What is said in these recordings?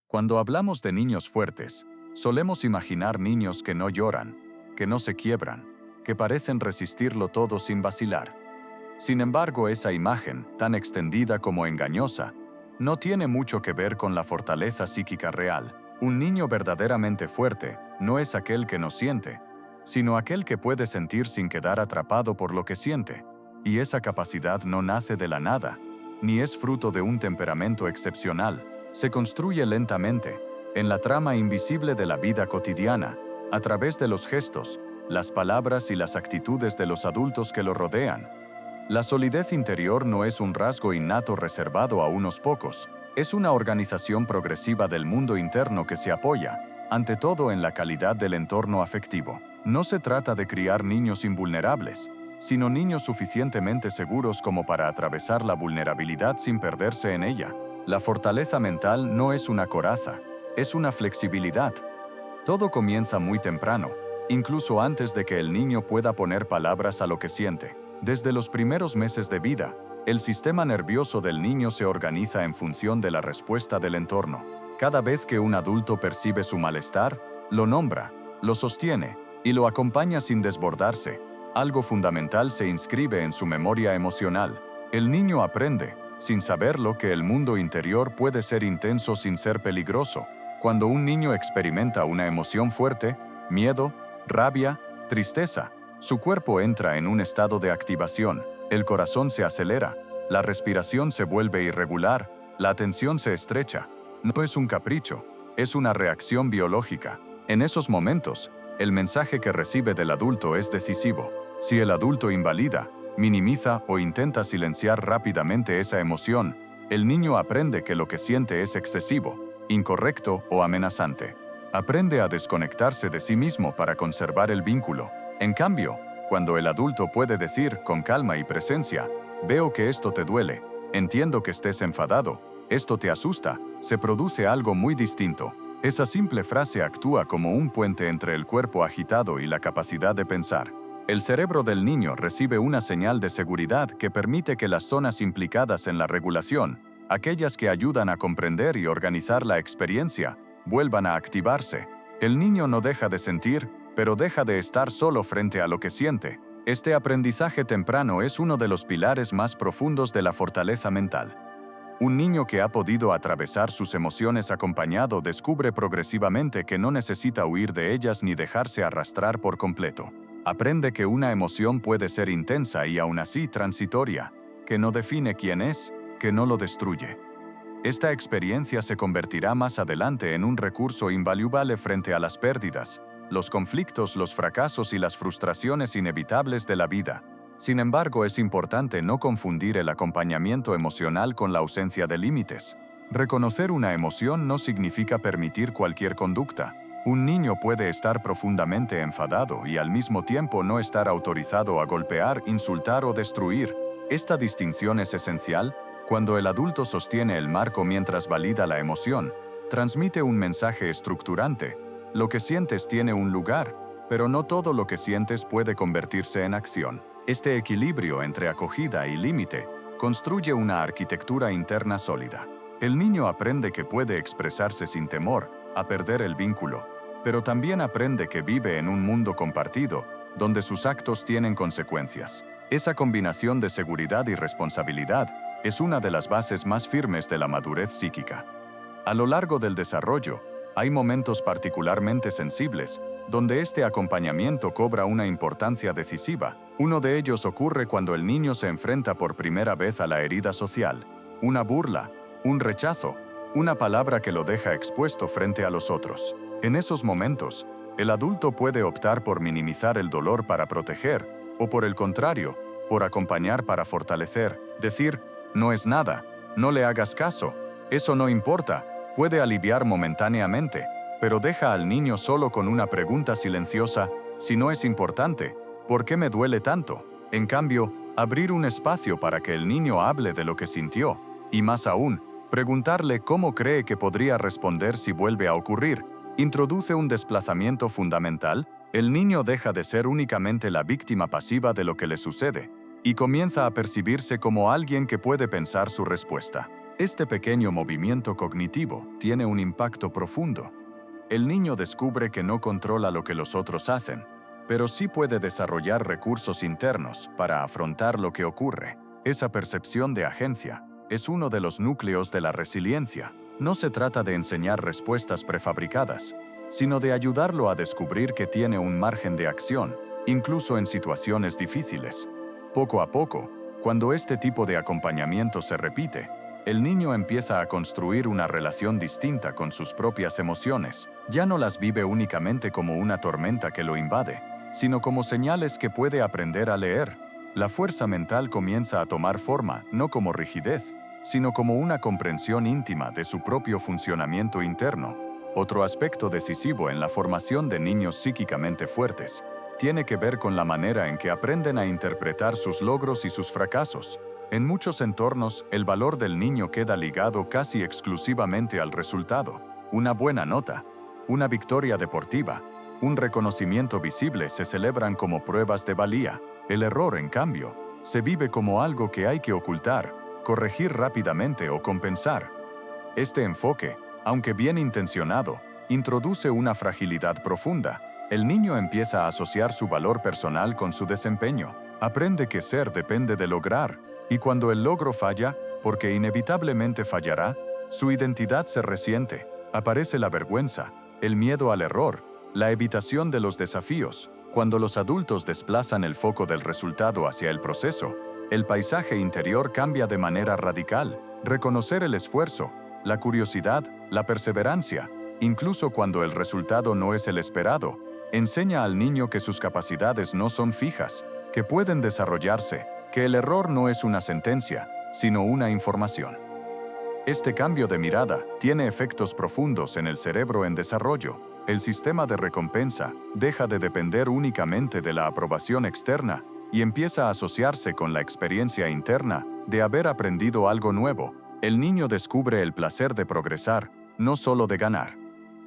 Cuando hablamos de niños fuertes, solemos imaginar niños que no lloran, que no se quiebran, que parecen resistirlo todo sin vacilar. Sin embargo, esa imagen, tan extendida como engañosa, no tiene mucho que ver con la fortaleza psíquica real. Un niño verdaderamente fuerte no es aquel que no siente, sino aquel que puede sentir sin quedar atrapado por lo que siente. Y esa capacidad no nace de la nada, ni es fruto de un temperamento excepcional. Se construye lentamente, en la trama invisible de la vida cotidiana, a través de los gestos, las palabras y las actitudes de los adultos que lo rodean. La solidez interior no es un rasgo innato reservado a unos pocos, es una organización progresiva del mundo interno que se apoya, ante todo en la calidad del entorno afectivo. No se trata de criar niños invulnerables, sino niños suficientemente seguros como para atravesar la vulnerabilidad sin perderse en ella. La fortaleza mental no es una coraza, es una flexibilidad. Todo comienza muy temprano, incluso antes de que el niño pueda poner palabras a lo que siente. Desde los primeros meses de vida, el sistema nervioso del niño se organiza en función de la respuesta del entorno. Cada vez que un adulto percibe su malestar, lo nombra, lo sostiene y lo acompaña sin desbordarse. Algo fundamental se inscribe en su memoria emocional. El niño aprende, sin saberlo, que el mundo interior puede ser intenso sin ser peligroso. Cuando un niño experimenta una emoción fuerte, miedo, rabia, tristeza, su cuerpo entra en un estado de activación, el corazón se acelera, la respiración se vuelve irregular, la atención se estrecha. No es un capricho, es una reacción biológica. En esos momentos, el mensaje que recibe del adulto es decisivo. Si el adulto invalida, minimiza o intenta silenciar rápidamente esa emoción, el niño aprende que lo que siente es excesivo, incorrecto o amenazante. Aprende a desconectarse de sí mismo para conservar el vínculo. En cambio, cuando el adulto puede decir con calma y presencia, veo que esto te duele, entiendo que estés enfadado, esto te asusta, se produce algo muy distinto. Esa simple frase actúa como un puente entre el cuerpo agitado y la capacidad de pensar. El cerebro del niño recibe una señal de seguridad que permite que las zonas implicadas en la regulación, aquellas que ayudan a comprender y organizar la experiencia, vuelvan a activarse. El niño no deja de sentir, pero deja de estar solo frente a lo que siente. Este aprendizaje temprano es uno de los pilares más profundos de la fortaleza mental. Un niño que ha podido atravesar sus emociones acompañado descubre progresivamente que no necesita huir de ellas ni dejarse arrastrar por completo. Aprende que una emoción puede ser intensa y aún así transitoria, que no define quién es, que no lo destruye. Esta experiencia se convertirá más adelante en un recurso invaluable frente a las pérdidas, los conflictos, los fracasos y las frustraciones inevitables de la vida. Sin embargo, es importante no confundir el acompañamiento emocional con la ausencia de límites. Reconocer una emoción no significa permitir cualquier conducta. Un niño puede estar profundamente enfadado y al mismo tiempo no estar autorizado a golpear, insultar o destruir. Esta distinción es esencial. Cuando el adulto sostiene el marco mientras valida la emoción, transmite un mensaje estructurante. Lo que sientes tiene un lugar, pero no todo lo que sientes puede convertirse en acción. Este equilibrio entre acogida y límite construye una arquitectura interna sólida. El niño aprende que puede expresarse sin temor a perder el vínculo, pero también aprende que vive en un mundo compartido, donde sus actos tienen consecuencias. Esa combinación de seguridad y responsabilidad es una de las bases más firmes de la madurez psíquica. A lo largo del desarrollo, hay momentos particularmente sensibles, donde este acompañamiento cobra una importancia decisiva. Uno de ellos ocurre cuando el niño se enfrenta por primera vez a la herida social, una burla, un rechazo, una palabra que lo deja expuesto frente a los otros. En esos momentos, el adulto puede optar por minimizar el dolor para proteger, o por el contrario, por acompañar para fortalecer, decir, no es nada, no le hagas caso, eso no importa. Puede aliviar momentáneamente, pero deja al niño solo con una pregunta silenciosa: si no es importante, ¿por qué me duele tanto? En cambio, abrir un espacio para que el niño hable de lo que sintió, y más aún, preguntarle cómo cree que podría responder si vuelve a ocurrir, introduce un desplazamiento fundamental. El niño deja de ser únicamente la víctima pasiva de lo que le sucede, y comienza a percibirse como alguien que puede pensar su respuesta. Este pequeño movimiento cognitivo tiene un impacto profundo. El niño descubre que no controla lo que los otros hacen, pero sí puede desarrollar recursos internos para afrontar lo que ocurre. Esa percepción de agencia es uno de los núcleos de la resiliencia. No se trata de enseñar respuestas prefabricadas, sino de ayudarlo a descubrir que tiene un margen de acción, incluso en situaciones difíciles. Poco a poco, cuando este tipo de acompañamiento se repite, el niño empieza a construir una relación distinta con sus propias emociones. Ya no las vive únicamente como una tormenta que lo invade, sino como señales que puede aprender a leer. La fuerza mental comienza a tomar forma no como rigidez, sino como una comprensión íntima de su propio funcionamiento interno. Otro aspecto decisivo en la formación de niños psíquicamente fuertes tiene que ver con la manera en que aprenden a interpretar sus logros y sus fracasos. En muchos entornos, el valor del niño queda ligado casi exclusivamente al resultado. Una buena nota, una victoria deportiva, un reconocimiento visible se celebran como pruebas de valía. El error, en cambio, se vive como algo que hay que ocultar, corregir rápidamente o compensar. Este enfoque, aunque bien intencionado, introduce una fragilidad profunda. El niño empieza a asociar su valor personal con su desempeño. Aprende que ser depende de lograr, y cuando el logro falla, porque inevitablemente fallará, su identidad se resiente. Aparece la vergüenza, el miedo al error, la evitación de los desafíos. Cuando los adultos desplazan el foco del resultado hacia el proceso, el paisaje interior cambia de manera radical. Reconocer el esfuerzo, la curiosidad, la perseverancia, incluso cuando el resultado no es el esperado, enseña al niño que sus capacidades no son fijas, que pueden desarrollarse, que el error no es una sentencia, sino una información. Este cambio de mirada tiene efectos profundos en el cerebro en desarrollo. El sistema de recompensa deja de depender únicamente de la aprobación externa y empieza a asociarse con la experiencia interna de haber aprendido algo nuevo. El niño descubre el placer de progresar, no solo de ganar.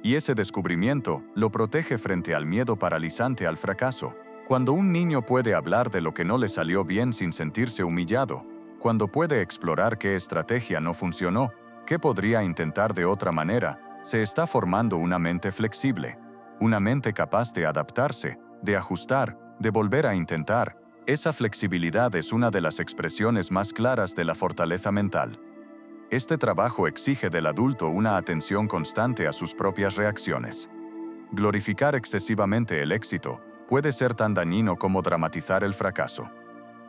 Y ese descubrimiento lo protege frente al miedo paralizante al fracaso. Cuando un niño puede hablar de lo que no le salió bien sin sentirse humillado, cuando puede explorar qué estrategia no funcionó, qué podría intentar de otra manera, se está formando una mente flexible, una mente capaz de adaptarse, de ajustar, de volver a intentar. Esa flexibilidad es una de las expresiones más claras de la fortaleza mental. Este trabajo exige del adulto una atención constante a sus propias reacciones. Glorificar excesivamente el éxito puede ser tan dañino como dramatizar el fracaso.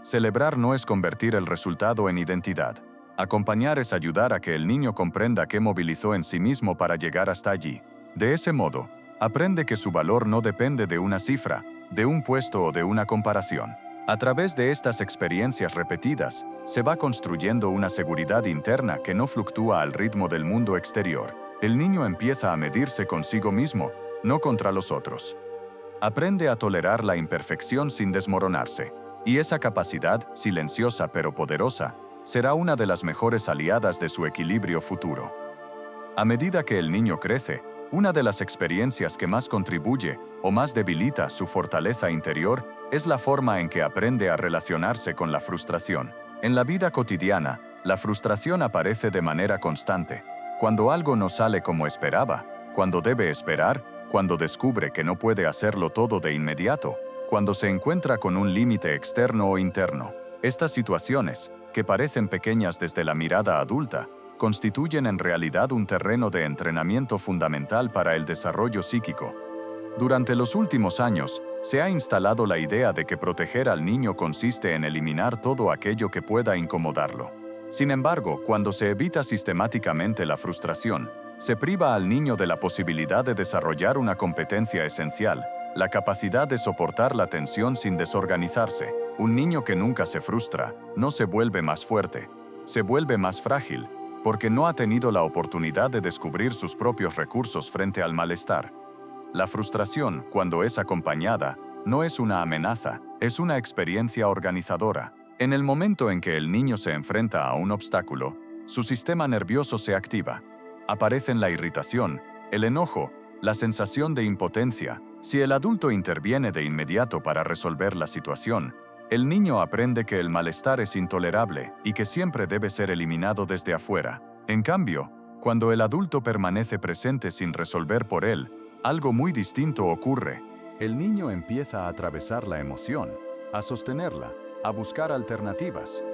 Celebrar no es convertir el resultado en identidad. Acompañar es ayudar a que el niño comprenda qué movilizó en sí mismo para llegar hasta allí. De ese modo, aprende que su valor no depende de una cifra, de un puesto o de una comparación. A través de estas experiencias repetidas, se va construyendo una seguridad interna que no fluctúa al ritmo del mundo exterior. El niño empieza a medirse consigo mismo, no contra los otros. Aprende a tolerar la imperfección sin desmoronarse. Y esa capacidad, silenciosa pero poderosa, será una de las mejores aliadas de su equilibrio futuro. A medida que el niño crece, una de las experiencias que más contribuye o más debilita su fortaleza interior es la forma en que aprende a relacionarse con la frustración. En la vida cotidiana, la frustración aparece de manera constante. Cuando algo no sale como esperaba, cuando debe esperar, cuando descubre que no puede hacerlo todo de inmediato, cuando se encuentra con un límite externo o interno. Estas situaciones, que parecen pequeñas desde la mirada adulta, constituyen en realidad un terreno de entrenamiento fundamental para el desarrollo psíquico. Durante los últimos años, se ha instalado la idea de que proteger al niño consiste en eliminar todo aquello que pueda incomodarlo. Sin embargo, cuando se evita sistemáticamente la frustración, se priva al niño de la posibilidad de desarrollar una competencia esencial, la capacidad de soportar la tensión sin desorganizarse. Un niño que nunca se frustra, no se vuelve más fuerte, se vuelve más frágil, porque no ha tenido la oportunidad de descubrir sus propios recursos frente al malestar. La frustración, cuando es acompañada, no es una amenaza, es una experiencia organizadora. En el momento en que el niño se enfrenta a un obstáculo, su sistema nervioso se activa. Aparecen la irritación, el enojo, la sensación de impotencia. Si el adulto interviene de inmediato para resolver la situación, el niño aprende que el malestar es intolerable y que siempre debe ser eliminado desde afuera. En cambio, cuando el adulto permanece presente sin resolver por él, algo muy distinto ocurre. El niño empieza a atravesar la emoción, a sostenerla, a buscar alternativas.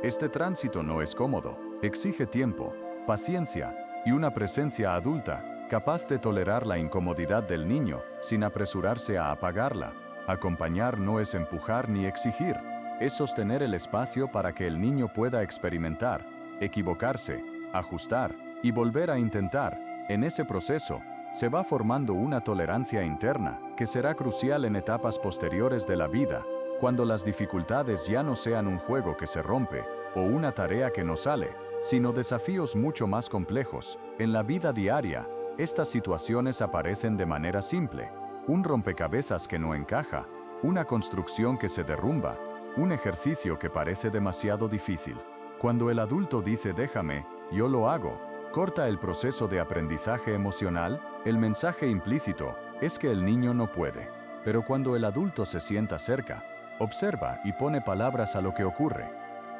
Este tránsito no es cómodo, exige tiempo, paciencia y una presencia adulta capaz de tolerar la incomodidad del niño sin apresurarse a apagarla. Acompañar no es empujar ni exigir, es sostener el espacio para que el niño pueda experimentar, equivocarse, ajustar y volver a intentar. En ese proceso, se va formando una tolerancia interna que será crucial en etapas posteriores de la vida, cuando las dificultades ya no sean un juego que se rompe o una tarea que no sale, sino desafíos mucho más complejos. En la vida diaria, estas situaciones aparecen de manera simple: un rompecabezas que no encaja, una construcción que se derrumba, un ejercicio que parece demasiado difícil. Cuando el adulto dice déjame, yo lo hago, corta el proceso de aprendizaje emocional. El mensaje implícito es que el niño no puede. Pero cuando el adulto se sienta cerca, observa y pone palabras a lo que ocurre.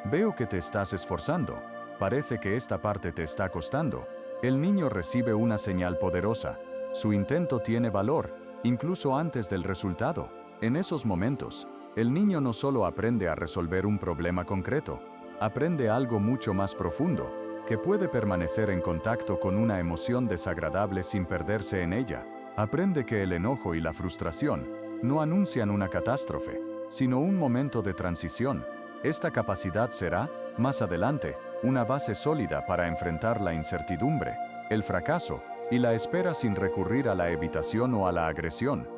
Veo que te estás esforzando. Parece que esta parte te está costando. El niño recibe una señal poderosa. Su intento tiene valor, incluso antes del resultado. En esos momentos, el niño no solo aprende a resolver un problema concreto, aprende algo mucho más profundo, que puede permanecer en contacto con una emoción desagradable sin perderse en ella. Aprende que el enojo y la frustración no anuncian una catástrofe, sino un momento de transición. Esta capacidad será, más adelante, una base sólida para enfrentar la incertidumbre, el fracaso y la espera sin recurrir a la evitación o a la agresión.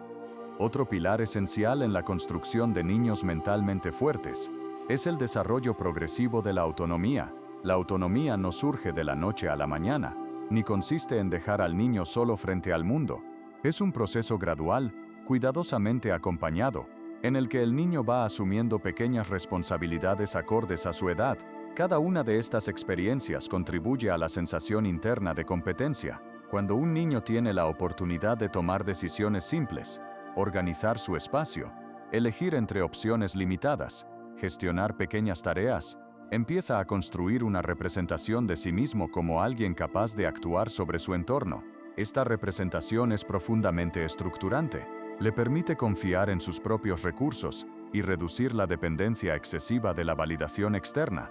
Otro pilar esencial en la construcción de niños mentalmente fuertes es el desarrollo progresivo de la autonomía. La autonomía no surge de la noche a la mañana, ni consiste en dejar al niño solo frente al mundo. Es un proceso gradual, cuidadosamente acompañado, en el que el niño va asumiendo pequeñas responsabilidades acordes a su edad. Cada una de estas experiencias contribuye a la sensación interna de competencia. Cuando un niño tiene la oportunidad de tomar decisiones simples, organizar su espacio, elegir entre opciones limitadas, gestionar pequeñas tareas, empieza a construir una representación de sí mismo como alguien capaz de actuar sobre su entorno. Esta representación es profundamente estructurante. Le permite confiar en sus propios recursos y reducir la dependencia excesiva de la validación externa.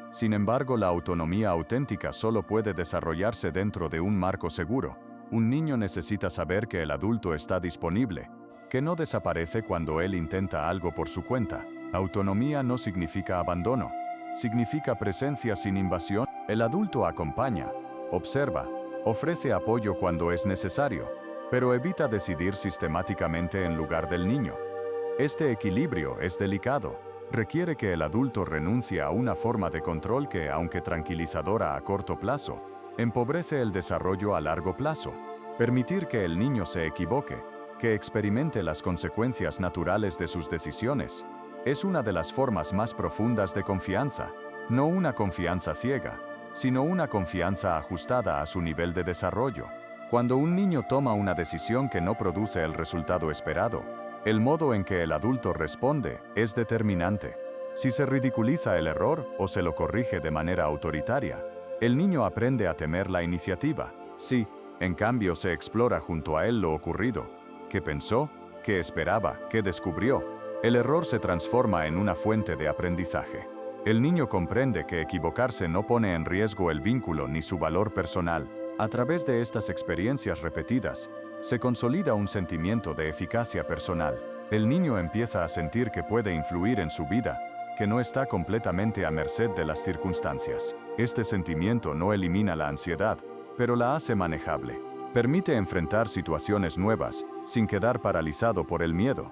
Sin embargo, la autonomía auténtica solo puede desarrollarse dentro de un marco seguro. Un niño necesita saber que el adulto está disponible, que no desaparece cuando él intenta algo por su cuenta. Autonomía no significa abandono, significa presencia sin invasión. El adulto acompaña, observa, ofrece apoyo cuando es necesario, pero evita decidir sistemáticamente en lugar del niño. Este equilibrio es delicado. Requiere que el adulto renuncie a una forma de control que, aunque tranquilizadora a corto plazo, empobrece el desarrollo a largo plazo. Permitir que el niño se equivoque, que experimente las consecuencias naturales de sus decisiones, es una de las formas más profundas de confianza. No una confianza ciega, sino una confianza ajustada a su nivel de desarrollo. Cuando un niño toma una decisión que no produce el resultado esperado, el modo en que el adulto responde es determinante. Si se ridiculiza el error o se lo corrige de manera autoritaria, el niño aprende a temer la iniciativa. Si, en cambio, se explora junto a él lo ocurrido, qué pensó, qué esperaba, qué descubrió, el error se transforma en una fuente de aprendizaje. El niño comprende que equivocarse no pone en riesgo el vínculo ni su valor personal. A través de estas experiencias repetidas, se consolida un sentimiento de eficacia personal. El niño empieza a sentir que puede influir en su vida, que no está completamente a merced de las circunstancias. Este sentimiento no elimina la ansiedad, pero la hace manejable. Permite enfrentar situaciones nuevas, sin quedar paralizado por el miedo.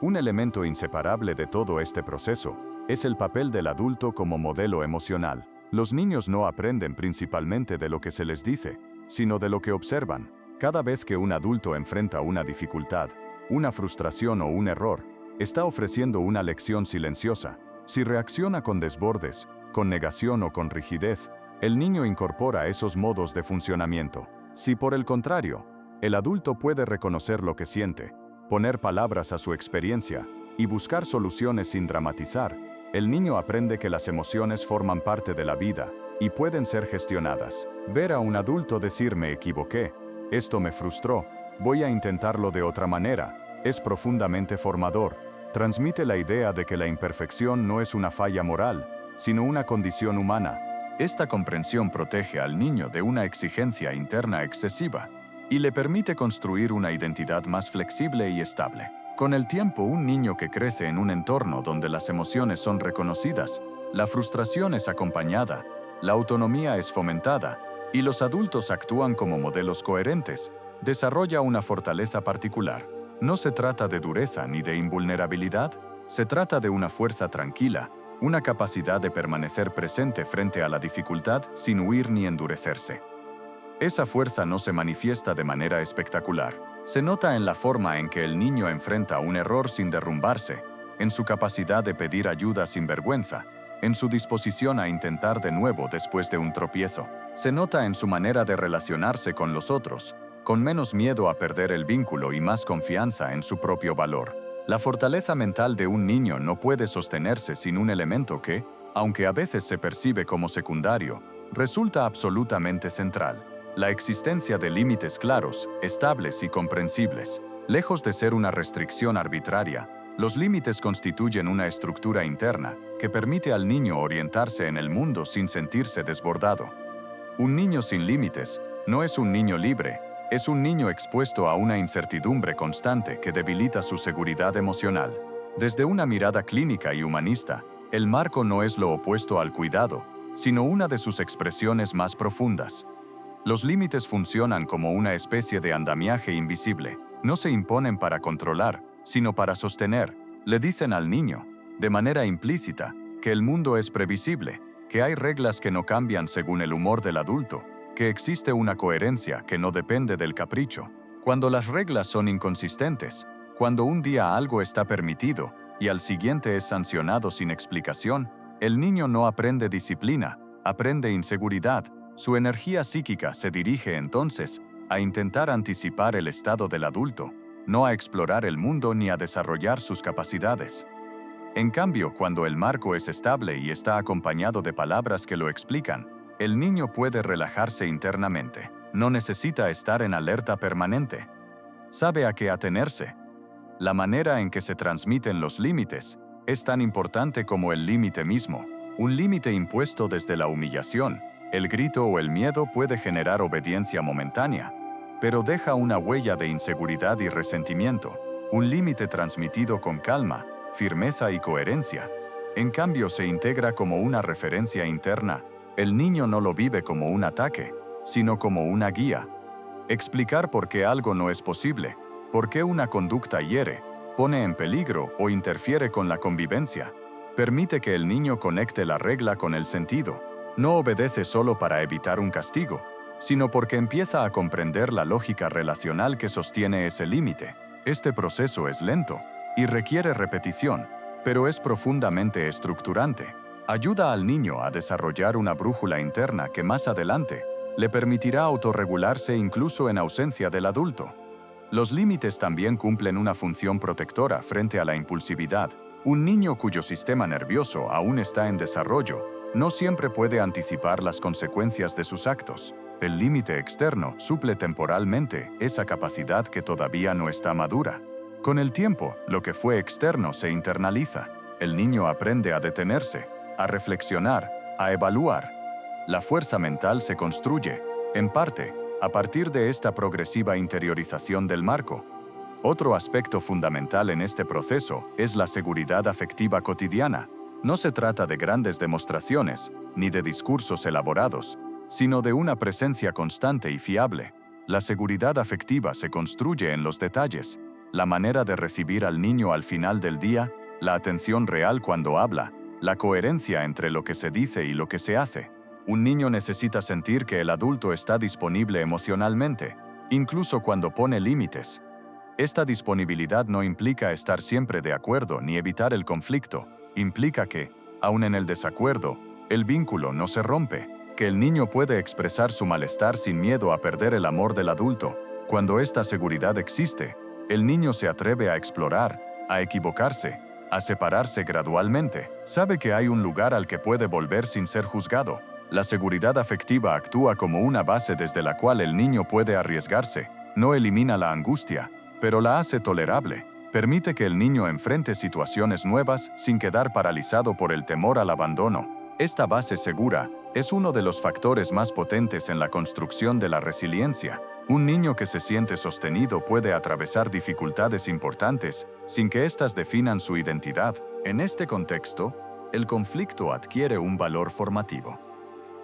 Un elemento inseparable de todo este proceso es el papel del adulto como modelo emocional. Los niños no aprenden principalmente de lo que se les dice, sino de lo que observan. Cada vez que un adulto enfrenta una dificultad, una frustración o un error, está ofreciendo una lección silenciosa. Si reacciona con desbordes, con negación o con rigidez, el niño incorpora esos modos de funcionamiento. Si por el contrario, el adulto puede reconocer lo que siente, poner palabras a su experiencia y buscar soluciones sin dramatizar, El niño aprende que las emociones forman parte de la vida y pueden ser gestionadas. Ver a un adulto decir me equivoqué, esto me frustró, voy a intentarlo de otra manera, es profundamente formador. Transmite la idea de que la imperfección no es una falla moral, sino una condición humana. Esta comprensión protege al niño de una exigencia interna excesiva y le permite construir una identidad más flexible y estable. Con el tiempo, un niño que crece en un entorno donde las emociones son reconocidas, la frustración es acompañada, la autonomía es fomentada y los adultos actúan como modelos coherentes, desarrolla una fortaleza particular. No se trata de dureza ni de invulnerabilidad, se trata de una fuerza tranquila, una capacidad de permanecer presente frente a la dificultad sin huir ni endurecerse. Esa fuerza no se manifiesta de manera espectacular. Se nota en la forma en que el niño enfrenta un error sin derrumbarse, en su capacidad de pedir ayuda sin vergüenza, en su disposición a intentar de nuevo después de un tropiezo. Se nota en su manera de relacionarse con los otros, con menos miedo a perder el vínculo y más confianza en su propio valor. La fortaleza mental de un niño no puede sostenerse sin un elemento que, aunque a veces se percibe como secundario, resulta absolutamente central: la existencia de límites claros, estables y comprensibles. Lejos de ser una restricción arbitraria, los límites constituyen una estructura interna que permite al niño orientarse en el mundo sin sentirse desbordado. Un niño sin límites no es un niño libre, es un niño expuesto a una incertidumbre constante que debilita su seguridad emocional. Desde una mirada clínica y humanista, el marco no es lo opuesto al cuidado, sino una de sus expresiones más profundas. Los límites funcionan como una especie de andamiaje invisible. No se imponen para controlar, sino para sostener. Le dicen al niño, de manera implícita, que el mundo es previsible, que hay reglas que no cambian según el humor del adulto, que existe una coherencia que no depende del capricho. Cuando las reglas son inconsistentes, cuando un día algo está permitido y al siguiente es sancionado sin explicación, el niño no aprende disciplina, aprende inseguridad. Su energía psíquica se dirige entonces a intentar anticipar el estado del adulto, no a explorar el mundo ni a desarrollar sus capacidades. En cambio, cuando el marco es estable y está acompañado de palabras que lo explican, el niño puede relajarse internamente. No necesita estar en alerta permanente. Sabe a qué atenerse. La manera en que se transmiten los límites es tan importante como el límite mismo. Un límite impuesto desde la humillación, el grito o el miedo puede generar obediencia momentánea, pero deja una huella de inseguridad y resentimiento. Un límite transmitido con calma, firmeza y coherencia, en cambio, se integra como una referencia interna. El niño no lo vive como un ataque, sino como una guía. Explicar por qué algo no es posible, por qué una conducta hiere, pone en peligro o interfiere con la convivencia, permite que el niño conecte la regla con el sentido. No obedece solo para evitar un castigo, sino porque empieza a comprender la lógica relacional que sostiene ese límite. Este proceso es lento y requiere repetición, pero es profundamente estructurante. Ayuda al niño a desarrollar una brújula interna que más adelante le permitirá autorregularse incluso en ausencia del adulto. Los límites también cumplen una función protectora frente a la impulsividad. Un niño cuyo sistema nervioso aún está en desarrollo no siempre puede anticipar las consecuencias de sus actos. El límite externo suple temporalmente esa capacidad que todavía no está madura. Con el tiempo, lo que fue externo se internaliza. El niño aprende a detenerse, a reflexionar, a evaluar. La fuerza mental se construye, en parte, a partir de esta progresiva interiorización del marco. Otro aspecto fundamental en este proceso es la seguridad afectiva cotidiana. No se trata de grandes demostraciones, ni de discursos elaborados, sino de una presencia constante y fiable. La seguridad afectiva se construye en los detalles, la manera de recibir al niño al final del día, la atención real cuando habla, la coherencia entre lo que se dice y lo que se hace. Un niño necesita sentir que el adulto está disponible emocionalmente, incluso cuando pone límites. Esta disponibilidad no implica estar siempre de acuerdo ni evitar el conflicto. Implica que, aun en el desacuerdo, el vínculo no se rompe, que el niño puede expresar su malestar sin miedo a perder el amor del adulto. Cuando esta seguridad existe, el niño se atreve a explorar, a equivocarse, a separarse gradualmente. Sabe que hay un lugar al que puede volver sin ser juzgado. La seguridad afectiva actúa como una base desde la cual el niño puede arriesgarse. No elimina la angustia, pero la hace tolerable. Permite que el niño enfrente situaciones nuevas sin quedar paralizado por el temor al abandono. Esta base segura es uno de los factores más potentes en la construcción de la resiliencia. Un niño que se siente sostenido puede atravesar dificultades importantes sin que éstas definan su identidad. En este contexto, el conflicto adquiere un valor formativo.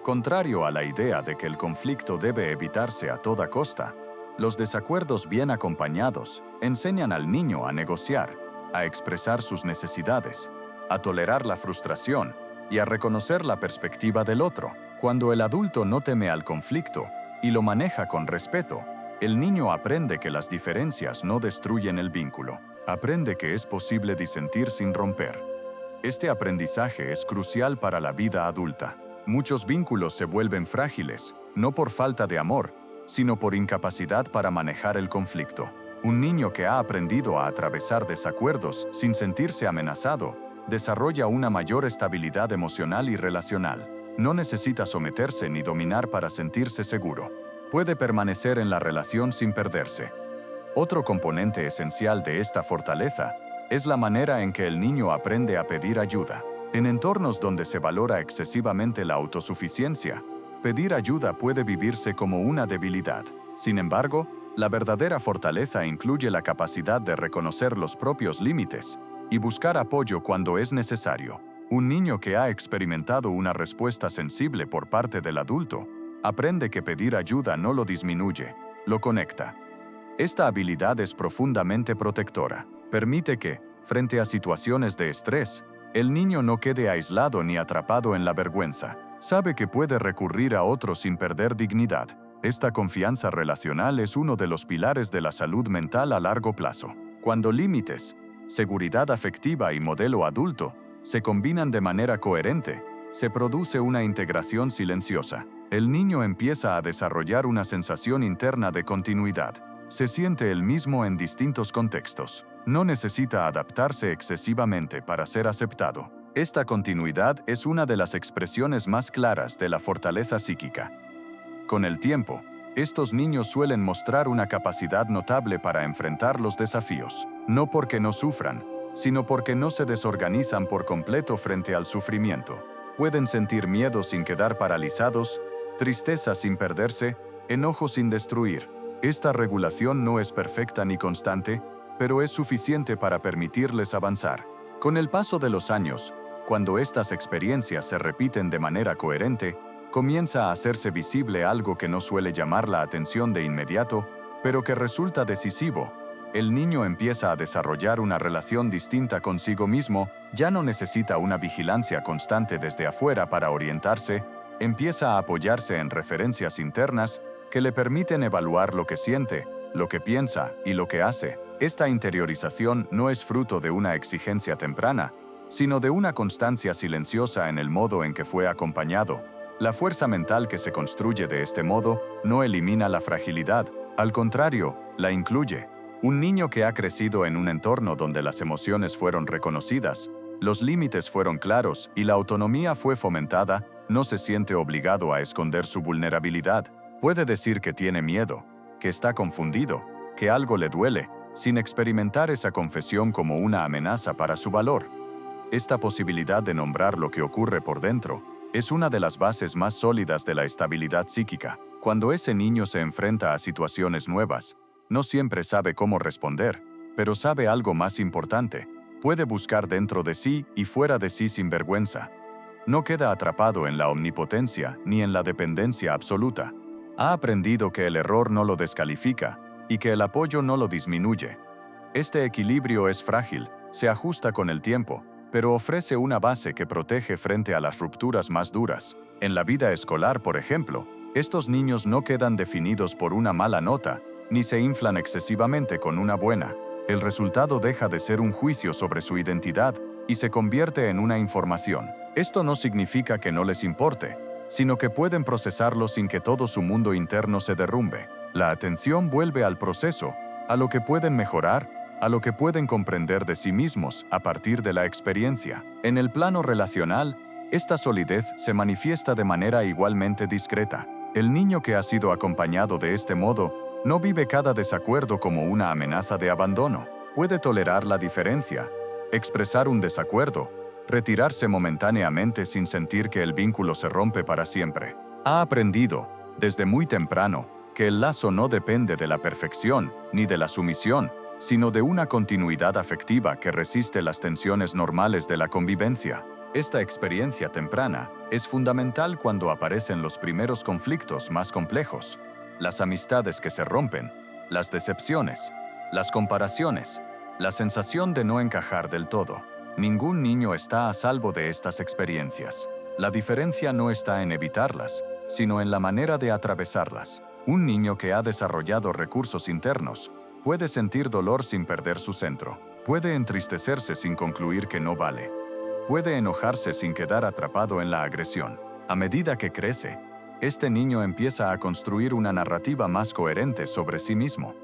Contrario a la idea de que el conflicto debe evitarse a toda costa, los desacuerdos bien acompañados enseñan al niño a negociar, a expresar sus necesidades, a tolerar la frustración y a reconocer la perspectiva del otro. Cuando el adulto no teme al conflicto y lo maneja con respeto, el niño aprende que las diferencias no destruyen el vínculo. Aprende que es posible disentir sin romper. Este aprendizaje es crucial para la vida adulta. Muchos vínculos se vuelven frágiles, no por falta de amor, sino por incapacidad para manejar el conflicto. Un niño que ha aprendido a atravesar desacuerdos sin sentirse amenazado, desarrolla una mayor estabilidad emocional y relacional. No necesita someterse ni dominar para sentirse seguro. Puede permanecer en la relación sin perderse. Otro componente esencial de esta fortaleza es la manera en que el niño aprende a pedir ayuda. En entornos donde se valora excesivamente la autosuficiencia, pedir ayuda puede vivirse como una debilidad. Sin embargo, la verdadera fortaleza incluye la capacidad de reconocer los propios límites y buscar apoyo cuando es necesario. Un niño que ha experimentado una respuesta sensible por parte del adulto, aprende que pedir ayuda no lo disminuye, lo conecta. Esta habilidad es profundamente protectora. Permite que, frente a situaciones de estrés, el niño no quede aislado ni atrapado en la vergüenza. Sabe que puede recurrir a otros sin perder dignidad. Esta confianza relacional es uno de los pilares de la salud mental a largo plazo. Cuando límites, seguridad afectiva y modelo adulto se combinan de manera coherente, se produce una integración silenciosa. El niño empieza a desarrollar una sensación interna de continuidad. Se siente el mismo en distintos contextos. No necesita adaptarse excesivamente para ser aceptado. Esta continuidad es una de las expresiones más claras de la fortaleza psíquica. Con el tiempo, estos niños suelen mostrar una capacidad notable para enfrentar los desafíos, no porque no sufran, sino porque no se desorganizan por completo frente al sufrimiento. Pueden sentir miedo sin quedar paralizados, tristeza sin perderse, enojo sin destruir. Esta regulación no es perfecta ni constante, pero es suficiente para permitirles avanzar. Con el paso de los años, cuando estas experiencias se repiten de manera coherente, comienza a hacerse visible algo que no suele llamar la atención de inmediato, pero que resulta decisivo. El niño empieza a desarrollar una relación distinta consigo mismo, ya no necesita una vigilancia constante desde afuera para orientarse, empieza a apoyarse en referencias internas que le permiten evaluar lo que siente, lo que piensa y lo que hace. Esta interiorización no es fruto de una exigencia temprana, sino de una constancia silenciosa en el modo en que fue acompañado. La fuerza mental que se construye de este modo no elimina la fragilidad, al contrario, la incluye. Un niño que ha crecido en un entorno donde las emociones fueron reconocidas, los límites fueron claros y la autonomía fue fomentada, no se siente obligado a esconder su vulnerabilidad. Puede decir que tiene miedo, que está confundido, que algo le duele, sin experimentar esa confesión como una amenaza para su valor. Esta posibilidad de nombrar lo que ocurre por dentro es una de las bases más sólidas de la estabilidad psíquica. Cuando ese niño se enfrenta a situaciones nuevas, no siempre sabe cómo responder, pero sabe algo más importante. Puede buscar dentro de sí y fuera de sí sin vergüenza. No queda atrapado en la omnipotencia ni en la dependencia absoluta. Ha aprendido que el error no lo descalifica y que el apoyo no lo disminuye. Este equilibrio es frágil, se ajusta con el tiempo, pero ofrece una base que protege frente a las rupturas más duras. En la vida escolar, por ejemplo, estos niños no quedan definidos por una mala nota, ni se inflan excesivamente con una buena. El resultado deja de ser un juicio sobre su identidad y se convierte en una información. Esto no significa que no les importe, sino que pueden procesarlo sin que todo su mundo interno se derrumbe. La atención vuelve al proceso, a lo que pueden mejorar, a lo que pueden comprender de sí mismos a partir de la experiencia. En el plano relacional, esta solidez se manifiesta de manera igualmente discreta. El niño que ha sido acompañado de este modo no vive cada desacuerdo como una amenaza de abandono. Puede tolerar la diferencia, expresar un desacuerdo, retirarse momentáneamente sin sentir que el vínculo se rompe para siempre. Ha aprendido, desde muy temprano, que el lazo no depende de la perfección ni de la sumisión, sino de una continuidad afectiva que resiste las tensiones normales de la convivencia. Esta experiencia temprana es fundamental cuando aparecen los primeros conflictos más complejos, las amistades que se rompen, las decepciones, las comparaciones, la sensación de no encajar del todo. Ningún niño está a salvo de estas experiencias. La diferencia no está en evitarlas, sino en la manera de atravesarlas. Un niño que ha desarrollado recursos internos puede sentir dolor sin perder su centro. Puede entristecerse sin concluir que no vale. Puede enojarse sin quedar atrapado en la agresión. A medida que crece, este niño empieza a construir una narrativa más coherente sobre sí mismo.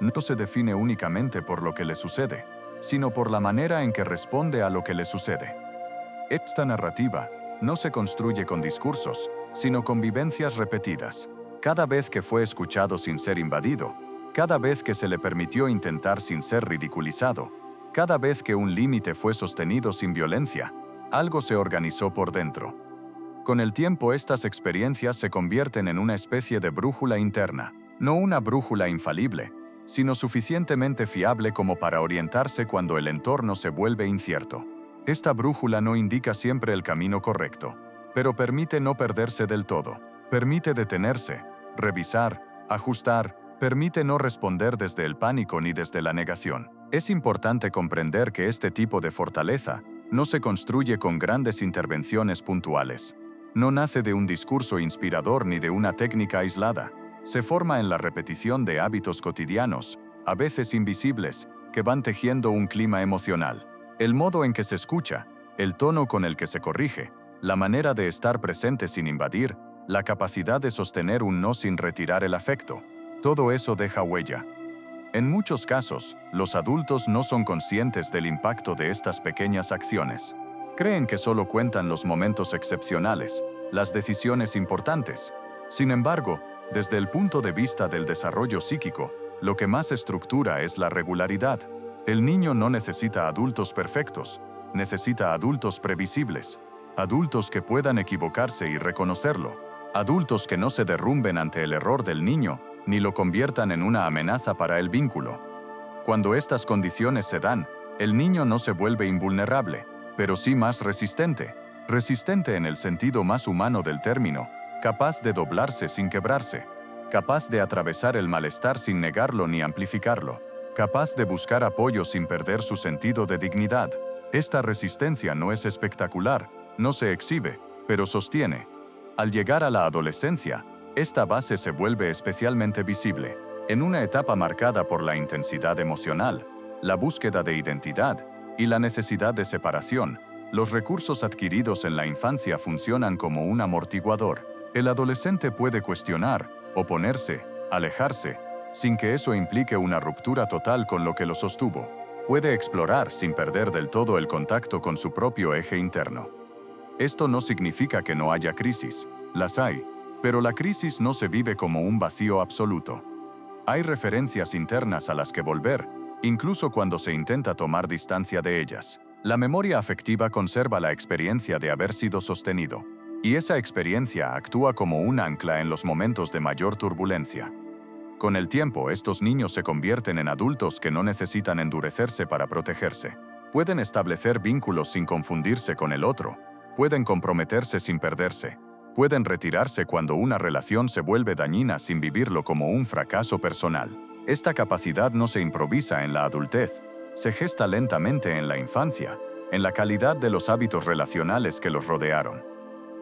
No se define únicamente por lo que le sucede, sino por la manera en que responde a lo que le sucede. Esta narrativa no se construye con discursos, sino con vivencias repetidas. Cada vez que fue escuchado sin ser invadido, cada vez que se le permitió intentar sin ser ridiculizado, cada vez que un límite fue sostenido sin violencia, algo se organizó por dentro. Con el tiempo, estas experiencias se convierten en una especie de brújula interna, no una brújula infalible, sino suficientemente fiable como para orientarse cuando el entorno se vuelve incierto. Esta brújula no indica siempre el camino correcto, pero permite no perderse del todo. Permite detenerse, revisar, ajustar, permite no responder desde el pánico ni desde la negación. Es importante comprender que este tipo de fortaleza no se construye con grandes intervenciones puntuales. No nace de un discurso inspirador ni de una técnica aislada. Se forma en la repetición de hábitos cotidianos, a veces invisibles, que van tejiendo un clima emocional. El modo en que se escucha, el tono con el que se corrige, la manera de estar presente sin invadir, la capacidad de sostener un no sin retirar el afecto, todo eso deja huella. En muchos casos, los adultos no son conscientes del impacto de estas pequeñas acciones. Creen que solo cuentan los momentos excepcionales, las decisiones importantes. Sin embargo, desde el punto de vista del desarrollo psíquico, lo que más estructura es la regularidad. El niño no necesita adultos perfectos, necesita adultos previsibles, adultos que puedan equivocarse y reconocerlo, adultos que no se derrumben ante el error del niño, ni lo conviertan en una amenaza para el vínculo. Cuando estas condiciones se dan, el niño no se vuelve invulnerable, pero sí más resistente. Resistente en el sentido más humano del término, capaz de doblarse sin quebrarse, capaz de atravesar el malestar sin negarlo ni amplificarlo, capaz de buscar apoyo sin perder su sentido de dignidad. Esta resistencia no es espectacular, no se exhibe, pero sostiene. Al llegar a la adolescencia, esta base se vuelve especialmente visible. En una etapa marcada por la intensidad emocional, la búsqueda de identidad y la necesidad de separación, los recursos adquiridos en la infancia funcionan como un amortiguador. El adolescente puede cuestionar, oponerse, alejarse, sin que eso implique una ruptura total con lo que lo sostuvo. Puede explorar sin perder del todo el contacto con su propio eje interno. Esto no significa que no haya crisis, las hay, pero la crisis no se vive como un vacío absoluto. Hay referencias internas a las que volver, incluso cuando se intenta tomar distancia de ellas. La memoria afectiva conserva la experiencia de haber sido sostenido, y esa experiencia actúa como un ancla en los momentos de mayor turbulencia. Con el tiempo, estos niños se convierten en adultos que no necesitan endurecerse para protegerse. Pueden establecer vínculos sin confundirse con el otro, pueden comprometerse sin perderse, pueden retirarse cuando una relación se vuelve dañina sin vivirlo como un fracaso personal. Esta capacidad no se improvisa en la adultez, se gesta lentamente en la infancia, en la calidad de los hábitos relacionales que los rodearon.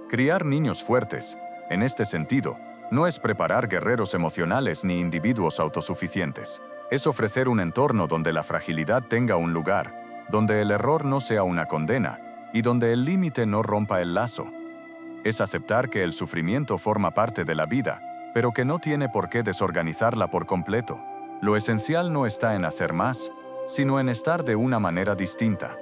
Criar niños fuertes, en este sentido, no es preparar guerreros emocionales ni individuos autosuficientes. Es ofrecer un entorno donde la fragilidad tenga un lugar, donde el error no sea una condena y donde el límite no rompa el lazo. Es aceptar que el sufrimiento forma parte de la vida, pero que no tiene por qué desorganizarla por completo. Lo esencial no está en hacer más, sino en estar de una manera distinta.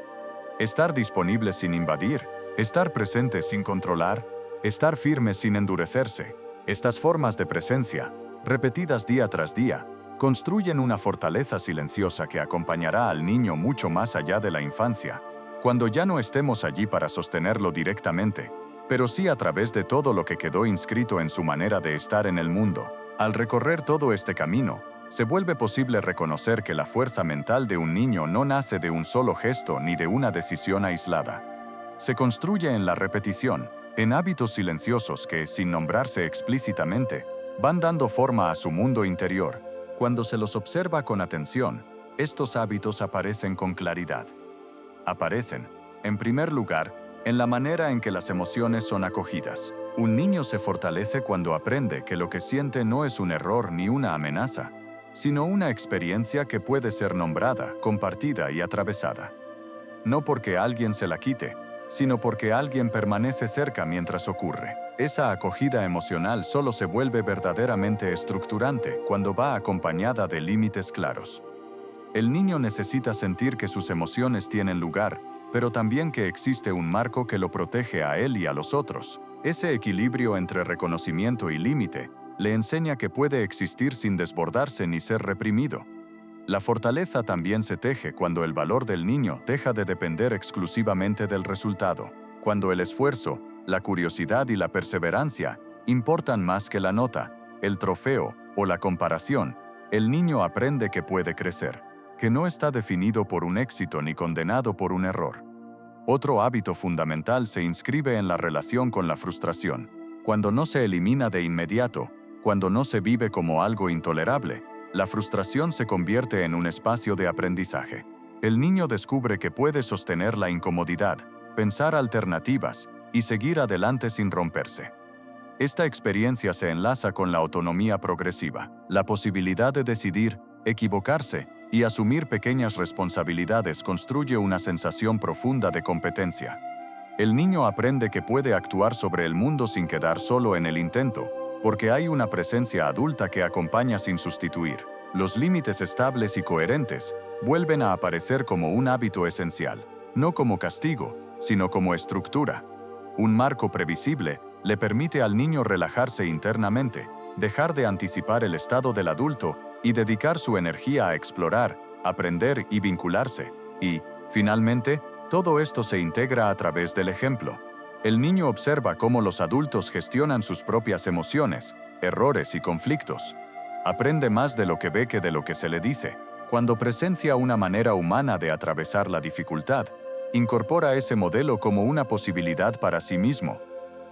Estar disponible sin invadir, estar presente sin controlar, estar firme sin endurecerse. Estas formas de presencia, repetidas día tras día, construyen una fortaleza silenciosa que acompañará al niño mucho más allá de la infancia, cuando ya no estemos allí para sostenerlo directamente, pero sí a través de todo lo que quedó inscrito en su manera de estar en el mundo. Al recorrer todo este camino, se vuelve posible reconocer que la fuerza mental de un niño no nace de un solo gesto ni de una decisión aislada. Se construye en la repetición, en hábitos silenciosos que, sin nombrarse explícitamente, van dando forma a su mundo interior. Cuando se los observa con atención, estos hábitos aparecen con claridad. Aparecen, en primer lugar, en la manera en que las emociones son acogidas. Un niño se fortalece cuando aprende que lo que siente no es un error ni una amenaza, sino una experiencia que puede ser nombrada, compartida y atravesada. No porque alguien se la quite, sino porque alguien permanece cerca mientras ocurre. Esa acogida emocional solo se vuelve verdaderamente estructurante cuando va acompañada de límites claros. El niño necesita sentir que sus emociones tienen lugar, pero también que existe un marco que lo protege a él y a los otros. Ese equilibrio entre reconocimiento y límite le enseña que puede existir sin desbordarse ni ser reprimido. La fortaleza también se teje cuando el valor del niño deja de depender exclusivamente del resultado, cuando el esfuerzo, la curiosidad y la perseverancia importan más que la nota, el trofeo o la comparación. El niño aprende que puede crecer, que no está definido por un éxito ni condenado por un error. Otro hábito fundamental se inscribe en la relación con la frustración. Cuando no se elimina de inmediato, cuando no se vive como algo intolerable, la frustración se convierte en un espacio de aprendizaje. El niño descubre que puede sostener la incomodidad, pensar alternativas y seguir adelante sin romperse. Esta experiencia se enlaza con la autonomía progresiva, la posibilidad de decidir, equivocarse y asumir pequeñas responsabilidades construye una sensación profunda de competencia. El niño aprende que puede actuar sobre el mundo sin quedar solo en el intento, porque hay una presencia adulta que acompaña sin sustituir. Los límites estables y coherentes vuelven a aparecer como un hábito esencial, no como castigo, sino como estructura. Un marco previsible le permite al niño relajarse internamente, dejar de anticipar el estado del adulto y dedicar su energía a explorar, aprender y vincularse. Y, finalmente, todo esto se integra a través del ejemplo. El niño observa cómo los adultos gestionan sus propias emociones, errores y conflictos. Aprende más de lo que ve que de lo que se le dice. Cuando presencia una manera humana de atravesar la dificultad, incorpora ese modelo como una posibilidad para sí mismo.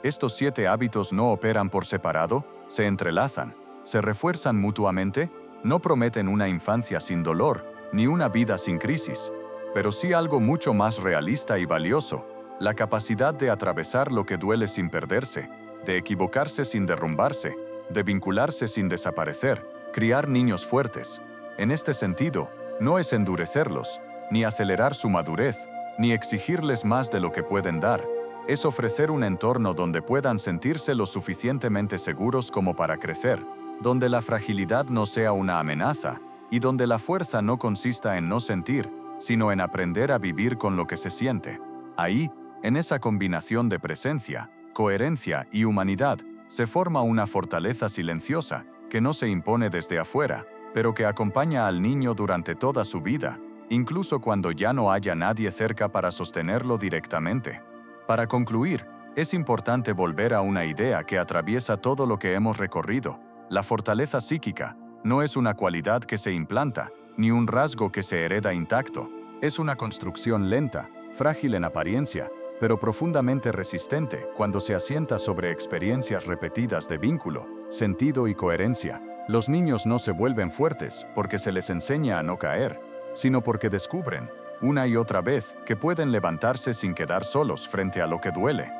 Estos 7 hábitos no operan por separado, se entrelazan, se refuerzan mutuamente, no prometen una infancia sin dolor, ni una vida sin crisis, pero sí algo mucho más realista y valioso: la capacidad de atravesar lo que duele sin perderse, de equivocarse sin derrumbarse, de vincularse sin desaparecer, criar niños fuertes. En este sentido, no es endurecerlos, ni acelerar su madurez, ni exigirles más de lo que pueden dar. Es ofrecer un entorno donde puedan sentirse lo suficientemente seguros como para crecer, donde la fragilidad no sea una amenaza, y donde la fuerza no consista en no sentir, sino en aprender a vivir con lo que se siente. Ahí, en esa combinación de presencia, coherencia y humanidad, se forma una fortaleza silenciosa que no se impone desde afuera, pero que acompaña al niño durante toda su vida, incluso cuando ya no haya nadie cerca para sostenerlo directamente. Para concluir, es importante volver a una idea que atraviesa todo lo que hemos recorrido. La fortaleza psíquica no es una cualidad que se implanta, ni un rasgo que se hereda intacto. Es una construcción lenta, frágil en apariencia, pero profundamente resistente cuando se asienta sobre experiencias repetidas de vínculo, sentido y coherencia. Los niños no se vuelven fuertes porque se les enseña a no caer, sino porque descubren, una y otra vez, que pueden levantarse sin quedar solos frente a lo que duele.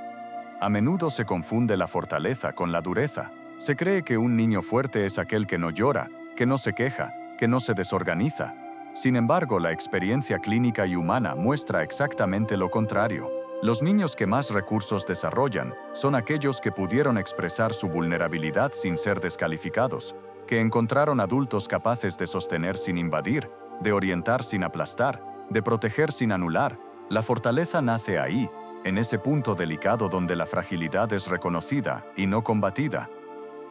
A menudo se confunde la fortaleza con la dureza. Se cree que un niño fuerte es aquel que no llora, que no se queja, que no se desorganiza. Sin embargo, la experiencia clínica y humana muestra exactamente lo contrario. Los niños que más recursos desarrollan son aquellos que pudieron expresar su vulnerabilidad sin ser descalificados, que encontraron adultos capaces de sostener sin invadir, de orientar sin aplastar, de proteger sin anular. La fortaleza nace ahí, en ese punto delicado donde la fragilidad es reconocida y no combatida.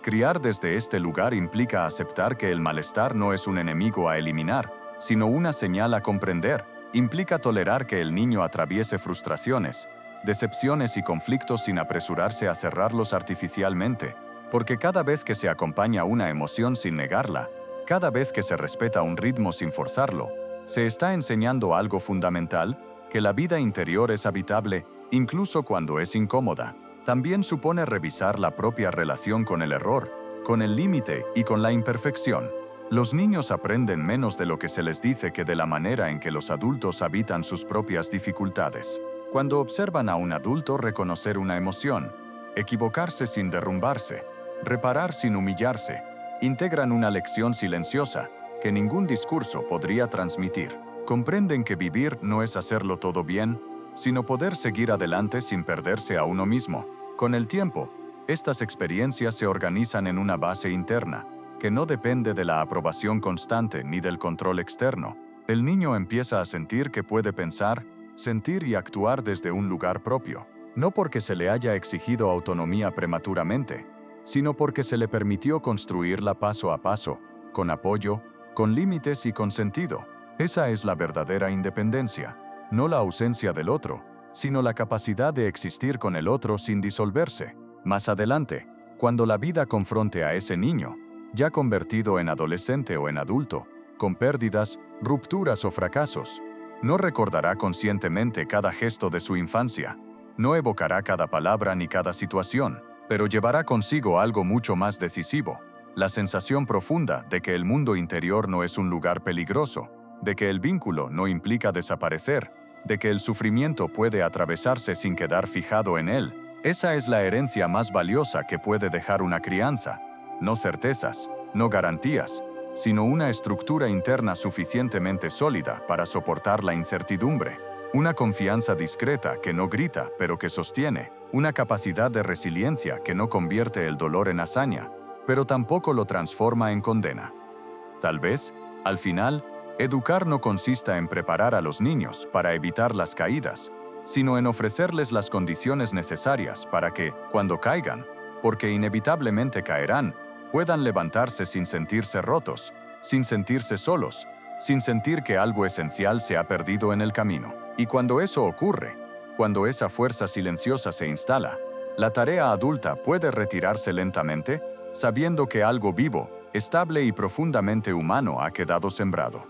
Criar desde este lugar implica aceptar que el malestar no es un enemigo a eliminar, sino una señal a comprender. Implica tolerar que el niño atraviese frustraciones, decepciones y conflictos sin apresurarse a cerrarlos artificialmente, porque cada vez que se acompaña una emoción sin negarla, cada vez que se respeta un ritmo sin forzarlo, se está enseñando algo fundamental, que la vida interior es habitable, incluso cuando es incómoda. También supone revisar la propia relación con el error, con el límite y con la imperfección. Los niños aprenden menos de lo que se les dice que de la manera en que los adultos habitan sus propias dificultades. Cuando observan a un adulto reconocer una emoción, equivocarse sin derrumbarse, reparar sin humillarse, integran una lección silenciosa que ningún discurso podría transmitir. Comprenden que vivir no es hacerlo todo bien, sino poder seguir adelante sin perderse a uno mismo. Con el tiempo, estas experiencias se organizan en una base interna, que no depende de la aprobación constante ni del control externo. El niño empieza a sentir que puede pensar, sentir y actuar desde un lugar propio, no porque se le haya exigido autonomía prematuramente, sino porque se le permitió construirla paso a paso, con apoyo, con límites y con sentido. Esa es la verdadera independencia, no la ausencia del otro, sino la capacidad de existir con el otro sin disolverse. Más adelante, cuando la vida confronte a ese niño, ya convertido en adolescente o en adulto, con pérdidas, rupturas o fracasos, no recordará conscientemente cada gesto de su infancia, no evocará cada palabra ni cada situación, pero llevará consigo algo mucho más decisivo, la sensación profunda de que el mundo interior no es un lugar peligroso, de que el vínculo no implica desaparecer, de que el sufrimiento puede atravesarse sin quedar fijado en él. Esa es la herencia más valiosa que puede dejar una crianza. No certezas, no garantías, sino una estructura interna suficientemente sólida para soportar la incertidumbre. Una confianza discreta que no grita, pero que sostiene. Una capacidad de resiliencia que no convierte el dolor en hazaña, pero tampoco lo transforma en condena. Tal vez, al final, educar no consista en preparar a los niños para evitar las caídas, sino en ofrecerles las condiciones necesarias para que, cuando caigan, porque inevitablemente caerán, puedan levantarse sin sentirse rotos, sin sentirse solos, sin sentir que algo esencial se ha perdido en el camino. Y cuando eso ocurre, cuando esa fuerza silenciosa se instala, la tarea adulta puede retirarse lentamente, sabiendo que algo vivo, estable y profundamente humano ha quedado sembrado.